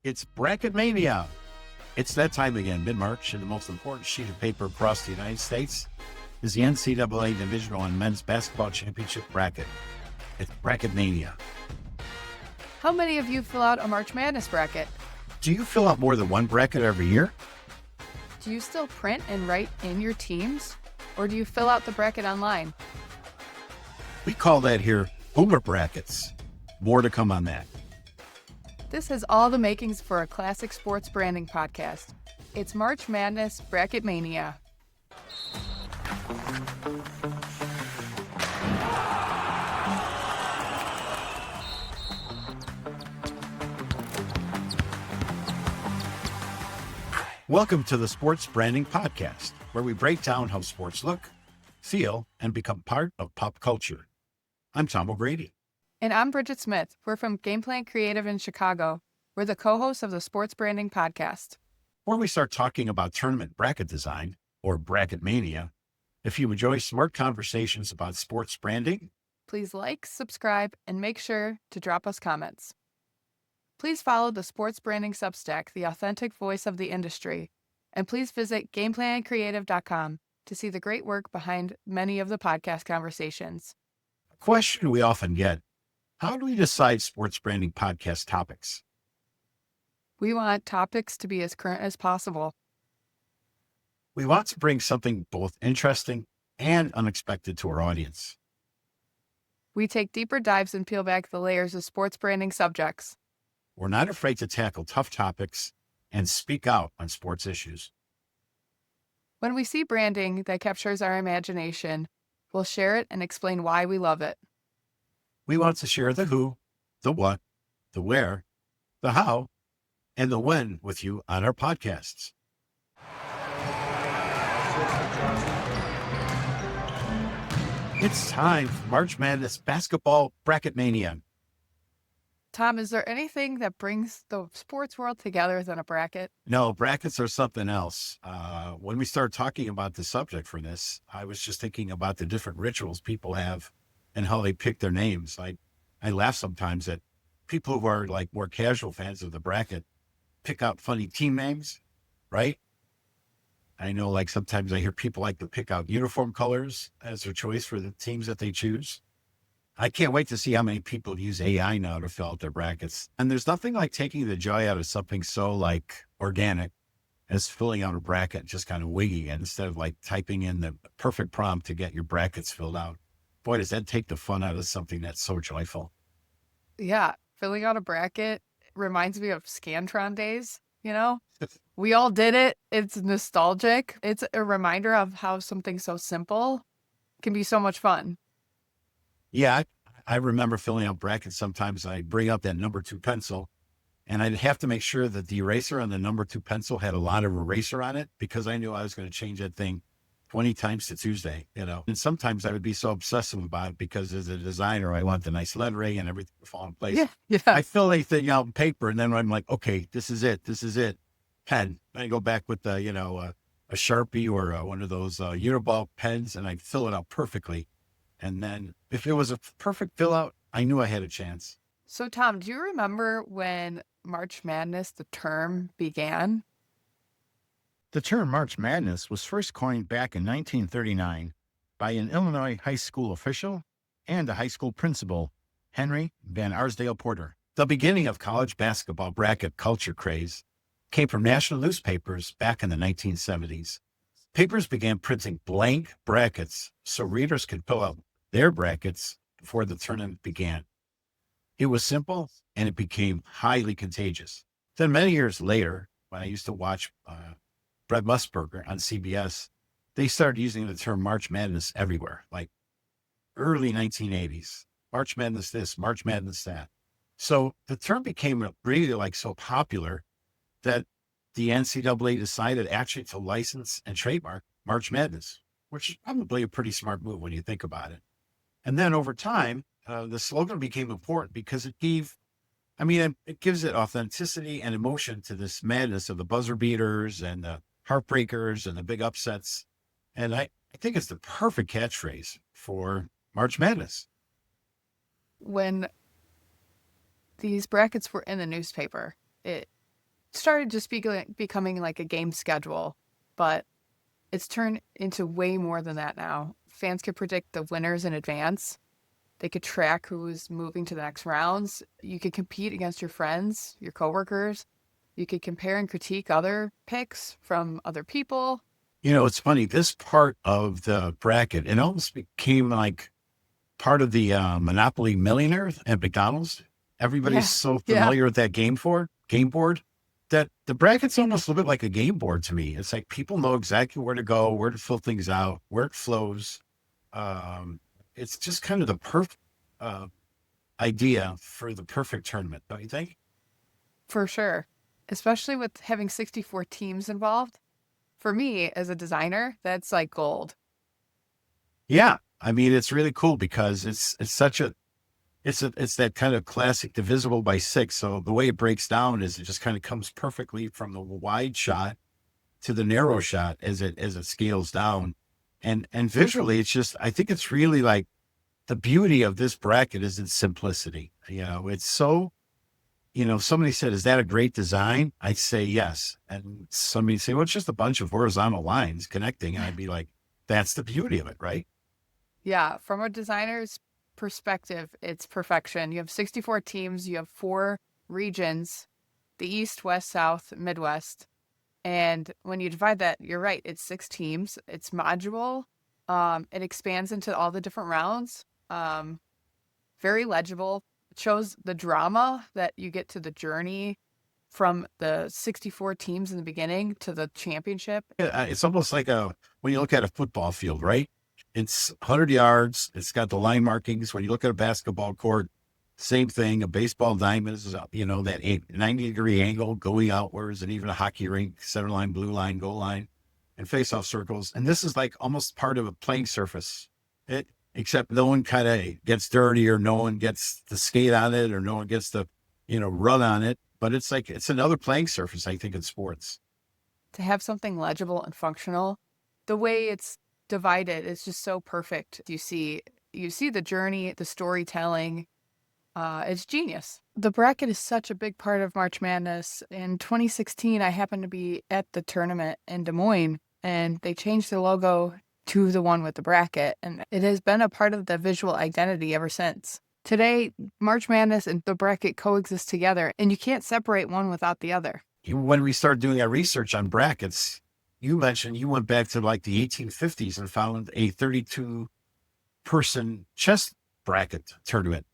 It's Bracketmania. It's that time again, mid-March, and the most important sheet of paper across the United States is the NCAA Divisional and Men's Basketball Championship bracket. It's Bracketmania. How many of you fill out a March Madness bracket? Do you fill out more than one bracket every year? Do you still print and write in your teams? Or do you fill out the bracket online? We call that here Boomer Brackets. More to come on that. This has all the makings for a classic sports branding podcast. It's March Madness Bracketmania. Welcome to the Sports Branding Podcast, where we break down how sports look, feel, and become part of pop culture. I'm Tom O'Grady. And I'm Brigitte Smith. We're from Gameplan Creative in Chicago. We're the co-hosts of the Sports Branding Podcast. Before we start talking about tournament bracket design, or Bracketmania, if you enjoy smart conversations about sports branding, Please like, subscribe, and make sure to drop us comments. Please follow the Sports Branding Substack, the authentic voice of the industry. And please visit GameplanCreative.com to see the great work behind many of the podcast conversations. a question we often get, how do we decide sports branding podcast topics? We want topics to be as current as possible. We want to bring something both interesting and unexpected to our audience. We take deeper dives and peel back the layers of sports branding subjects. We're not afraid to tackle tough topics and speak out on sports issues. When we see branding that captures our imagination, we'll share it and explain why we love it. We want to share the who, the what, the where, the how, and the when with you on our podcasts. It's time for March Madness Basketball Bracketmania. Tom, is there anything that brings the sports world together than a bracket? No, brackets are something else. When we started talking about the subject for this, I was just thinking about the different rituals people have and how they pick their names. I laugh sometimes at people who are like more casual fans of the bracket pick out funny team names, right? I know like sometimes I hear people like to pick out uniform colors as their choice for the teams that they choose. I can't wait to see how many people use AI now to fill out their brackets. And there's nothing like taking the joy out of something so like organic as filling out a bracket, just kind of winging it instead of like typing in the perfect prompt to get your brackets filled out. Boy, does that take the fun out of something that's so joyful. Yeah, filling out a bracket reminds me of Scantron days, you know? We all did it. It's nostalgic. It's a reminder of how something so simple can be so much fun. Yeah, I remember filling out brackets. Sometimes I'd bring up that number 2 pencil and I'd have to make sure that the eraser on the number 2 pencil had a lot of eraser on it because I knew I was going to change that thing 20 times to Tuesday, you know. And sometimes I would be so obsessive about it because as a designer, I want the nice lettering and everything to fall in place. Yeah. I fill anything out in paper and then I'm like, okay, this is it. Pen. I go back with a Sharpie or one of those Uniball pens and I'd fill it out perfectly. And then if it was a perfect fill out, I knew I had a chance. So, Tom, do you remember when March Madness, the term, began? The term March Madness was first coined back in 1939 by an Illinois high school official and a high school principal, Henry Van Arsdale Porter. The beginning of college basketball bracket culture craze came from national newspapers back in the 1970s. Papers began printing blank brackets so readers could fill out their brackets before the tournament began. It was simple and it became highly contagious. Then many years later, when I used to watch Brett Musburger on CBS, they started using the term March Madness everywhere, like early 1980s. March Madness this, March Madness that. So the term became really like so popular that the NCAA decided actually to license and trademark March Madness, which is probably a pretty smart move when you think about it. And then over time, the slogan became important because it gives it authenticity and emotion to this madness of the buzzer beaters and the heartbreakers and the big upsets. And I think it's the perfect catchphrase for March Madness. When these brackets were in the newspaper, it started just becoming like a game schedule, but it's turned into way more than that now. Fans could predict the winners in advance. They could track who's moving to the next rounds. You could compete against your friends, your coworkers. You could compare and critique other picks from other people. It's funny. This part of the bracket, it almost became like part of the Monopoly Millionaire at McDonald's. Everybody's Yeah. so Yeah. familiar with that game board, that the bracket's almost a little bit like a game board to me. It's like people know exactly where to go, where to fill things out, where it flows. It's just kind of the perfect uh, idea for the perfect tournament, don't you think? For sure. Especially with having 64 teams involved. For me, as a designer, that's like gold. Yeah. I mean, it's really cool because it's that kind of classic divisible by six. So the way it breaks down is it just kind of comes perfectly from the wide shot to the narrow shot as it scales down. And visually, it's just, I think it's really like the beauty of this bracket is its simplicity. It's so, somebody said, is that a great design? I'd say yes. And somebody say, well, it's just a bunch of horizontal lines connecting. And I'd be like, that's the beauty of it, right? Yeah, from a designer's perspective, it's perfection. You have 64 teams, you have 4 regions, the East, West, South, Midwest. And when you divide that, you're right, it's 6 teams. It's modular. It expands into all the different rounds. Very legible. It shows the drama that you get to the journey from the 64 teams in the beginning to the championship. It's almost like when you look at a football field, right? It's 100 yards. It's got the line markings. When you look at a basketball court, same thing. A baseball diamond is, that 90-degree angle going outwards, and even a hockey rink, center line, blue line, goal line, and face-off circles. And this is like almost part of a playing surface. Except no one kind of gets dirty, or no one gets to skate on it, or no one gets to, run on it. But it's like, it's another playing surface, I think, in sports. To have something legible and functional, the way it's divided is just so perfect. You see the journey, the storytelling. It's genius. The bracket is such a big part of March Madness. In 2016, I happened to be at the tournament in Des Moines, and they changed the logo to the one with the bracket, and it has been a part of the visual identity ever since. Today, March Madness and the bracket coexist together, and you can't separate one without the other. When we started doing our research on brackets, you mentioned you went back to like the 1850s and found a 32-person chess bracket tournament.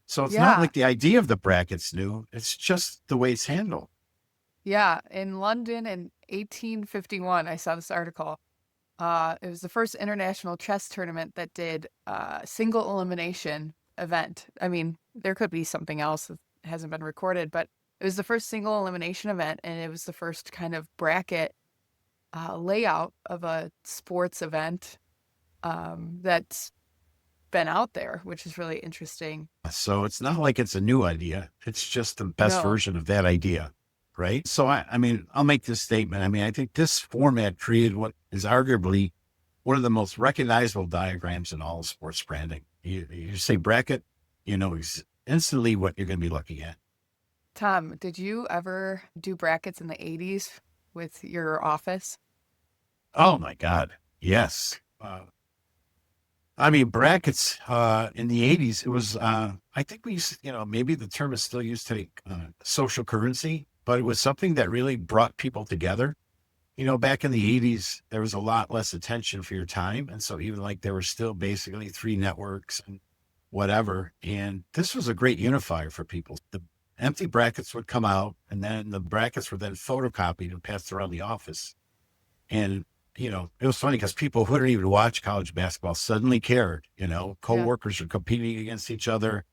So it's not Yeah. like the idea of the bracket's new. It's just the way it's handled. Yeah, in London in 1851, I saw this article. It was the first international chess tournament that did a single elimination event. I mean, there could be something else that hasn't been recorded, but it was the first single elimination event, and it was the first kind of bracket layout of a sports event that's been out there, which is really interesting. So it's not like it's a new idea. It's just the best No. version of that idea, right? So I mean, I'll make this statement. I mean, I think this format created what is arguably one of the most recognizable diagrams in all of sports branding. You say bracket, instantly what you're going to be looking at. Tom, did you ever do brackets in the 80s with your office? Oh my God. Yes. I mean, brackets in the 80s, it was, I think we used, maybe the term is still used today, social currency, but it was something that really brought people together. Back in the 80s, there was a lot less attention for your time. And so even like there were still basically 3 networks and whatever. And this was a great unifier for people. The empty brackets would come out, and then the brackets were then photocopied and passed around the office. And it was funny because people who didn't even watch college basketball suddenly cared. Coworkers were competing against each other.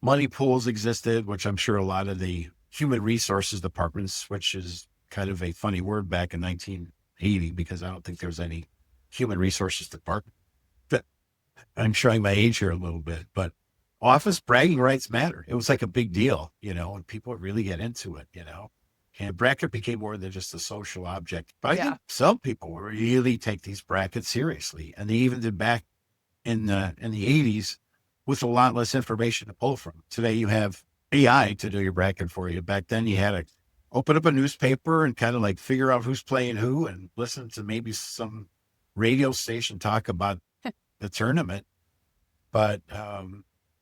Money pools existed, which I'm sure a lot of the human resources departments, which is kind of a funny word back in 1980, because I don't think there was any human resources department. But I'm showing my age here a little bit, but office bragging rights matter. It was like a big deal, and people would really get into it, And bracket became more than just a social object. But I think some people really take these brackets seriously. And they even did back in the 80s with a lot less information to pull from. Today you have AI to do your bracket for you. Back then you had open up a newspaper and kind of like figure out who's playing who and listen to maybe some radio station talk about the tournament. But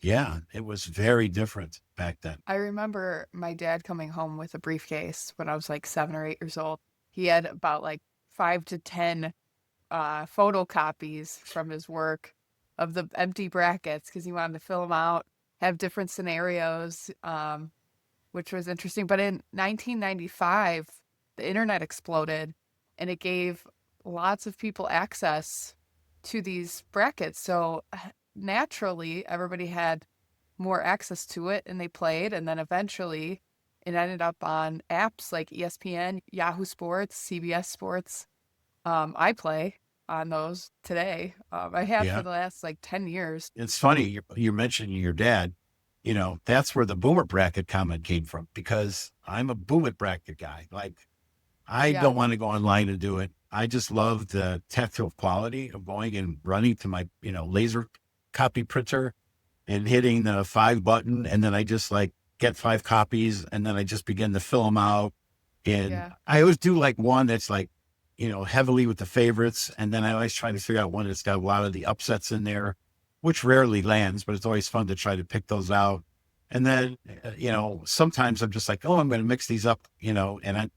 yeah, it was very different back then. I remember my dad coming home with a briefcase when I was like 7 or 8 years old. He had about like 5 to 10 photocopies from his work of the empty brackets because he wanted to fill them out, have different scenarios, which was interesting. But in 1995, the internet exploded and it gave lots of people access to these brackets. So naturally, everybody had more access to it and they played. And then eventually it ended up on apps like ESPN, Yahoo Sports, CBS Sports. I play on those today. I have for Yeah. the last like 10 years. It's funny you're mentioning your dad. You know, that's where the boomer bracket comment came from, because I'm a boomer bracket guy. Like, I Yeah. don't want to go online and do it. I just love the tactile quality of going and running to my, laser copy printer and hitting the 5 button. And then I just like get 5 copies and then I just begin to fill them out. And Yeah. I always do like one that's like, heavily with the favorites. And then I always try to figure out one that's got a lot of the upsets in there, which rarely lands, but it's always fun to try to pick those out. And then, sometimes I'm just like, oh, I'm going to mix these up, and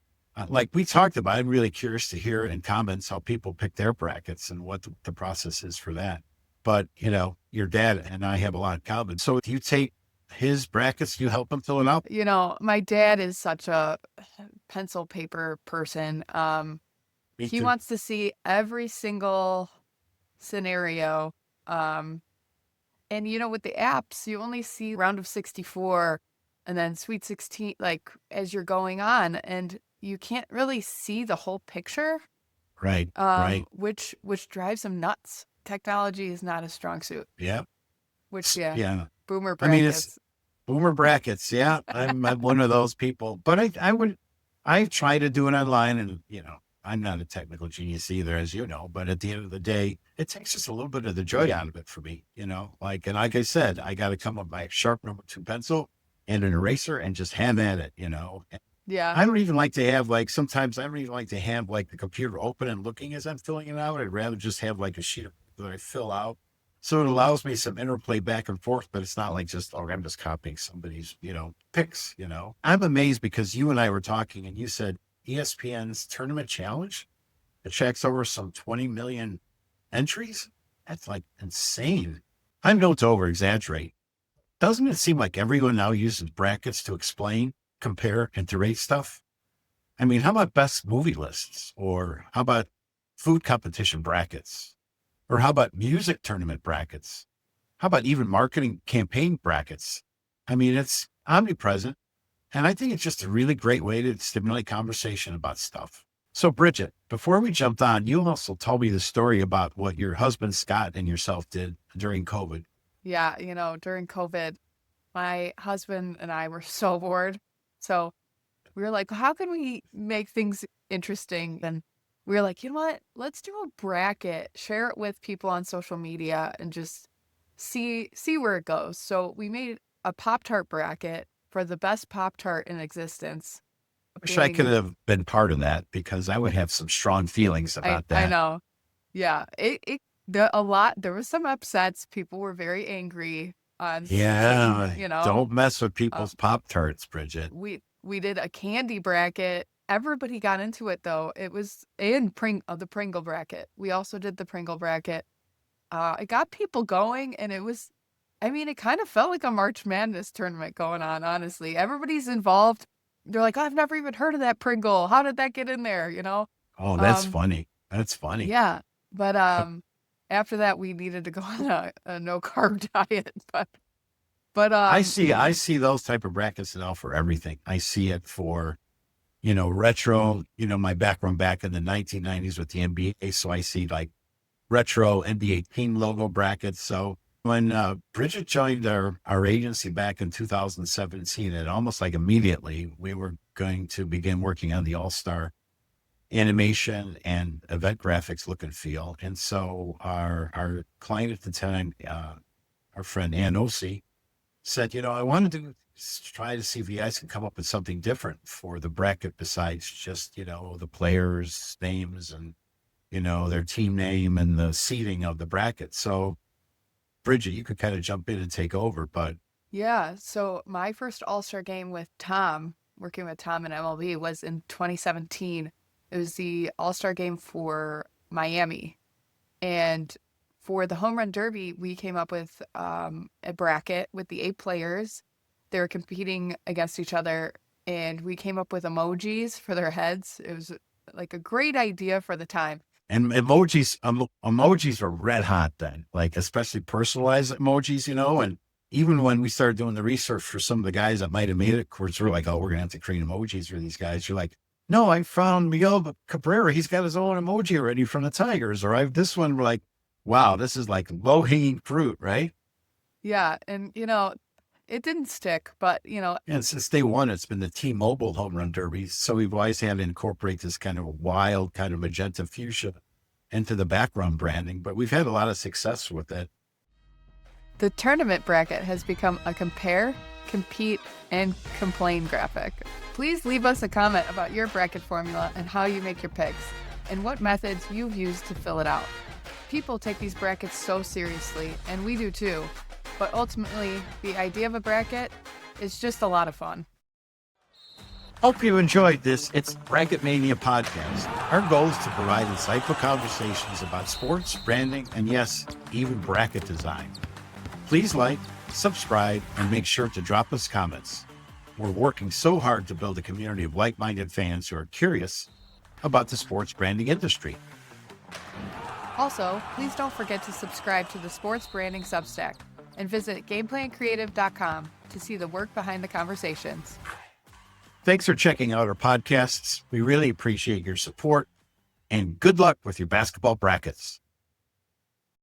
like we talked about, I'm really curious to hear in comments how people pick their brackets and what the process is for that. But, your dad and I have a lot in common. So do you take his brackets? Do you help him fill it out? My dad is such a pencil paper person. Me He too. wants to see every single scenario. And with the apps, you only see round of 64 and then Sweet 16, like as you're going on, and you can't really see the whole picture, Right. Right. which drives him nuts. Technology is not a strong suit, Yeah. which, Yeah. boomer I mean, brackets. it's boomer brackets. Yeah. I'm one of those people, but I try to do it online, and, I'm not a technical genius either, as you know, but at the end of the day, it takes just a little bit of the joy out of it for me, and like I said, I got to come up with my sharp number 2 pencil and an eraser and just have at it, Yeah. I don't even like to have sometimes I don't even like to have the computer open and looking as I'm filling it out. I'd rather just have a sheet of paper that I fill out. So it allows me some interplay back and forth, but it's not like just, oh, I'm just copying somebody's, picks, I'm amazed because you and I were talking and you said ESPN's tournament challenge, it checks over some 20 million entries. That's insane. I'm known to over exaggerate. Doesn't it seem like everyone now uses brackets to explain, compare, and to rate stuff? I mean, how about best movie lists? Or how about food competition brackets? Or how about music tournament brackets? How about even marketing campaign brackets? I mean, it's omnipresent. And I think it's just a really great way to stimulate conversation about stuff. So, Bridget, before we jumped on, you also told me the story about what your husband, Scott, and yourself did during COVID. Yeah, during COVID, my husband and I were so bored. So we were like, how can we make things interesting? And we were like, you know what? Let's do a bracket, share it with people on social media and just see where it goes. So we made a Pop-Tart bracket for the best Pop-Tart in existence. I wish I could have been part of that because I would have some strong feelings about I that. know. Yeah. There was some upsets. People were very angry on Yeah. certain, Don't mess with people's Pop-Tarts, Bridget. we did a candy bracket. Everybody got into it though. It was in the Pringle bracket. We also did the Pringle bracket. It got people going, and it kind of felt like a March Madness tournament going on, honestly. Everybody's involved. They're like, oh, I've never even heard of that Pringle. How did that get in there? Oh, that's Um, funny. That's funny. yeah. But after that, we needed to go on a no carb diet. But I see those type of brackets now for everything. I see it for, retro, my background back in the 1990s with the NBA. So I see retro NBA team logo brackets. So when Bridget joined our agency back in 2017, and almost immediately we were going to begin working on the All-Star animation and event graphics look and feel. And so our client at the time, our friend Ann Ossie, said, I want to do try to see if you guys can come up with something different for the bracket besides just, the players' names and, their team name and the seating of the bracket. So, Bridget, you could kind of jump in and take over, but Yeah, so my first All-Star game with Tom, working with Tom in MLB, was in 2017. It was the All-Star game for Miami. And for the Home Run Derby, we came up with a bracket with the 8 players. They were competing against each other, and we came up with emojis for their heads. It was like a great idea for the time. and emojis were red hot then, like especially personalized emojis, and even when we started doing the research for some of the guys that might have made it, of course, we're like, oh, we're gonna have to create emojis for these guys. You're like, no, I found Miguel Cabrera. He's got his own emoji already from the Tigers. Or I have this one. We're like, wow, this is like low hanging fruit, right? Yeah, and it didn't stick, but And since day one, it's been the T-Mobile Home Run Derby. So we've always had to incorporate this kind of wild, kind of magenta fuchsia into the background branding. But we've had a lot of success with it. the tournament bracket has become a compare, compete, and complain graphic. Please leave us a comment about your bracket formula and how you make your picks, and what methods you've used to fill it out. People take these brackets so seriously, and we do too, but ultimately, the idea of a bracket is just a lot of fun. Hope you enjoyed this. It's Bracketmania podcast. Our goal is to provide insightful conversations about sports, branding, and yes, even bracket design. Please like, subscribe, and make sure to drop us comments. We're working so hard to build a community of like-minded fans who are curious about the sports branding industry. Also, please don't forget to subscribe to the Sports Branding Substack and visit gameplaycreative.com to see the work behind the conversations. Thanks for checking out our podcasts. We really appreciate your support, and good luck with your basketball brackets.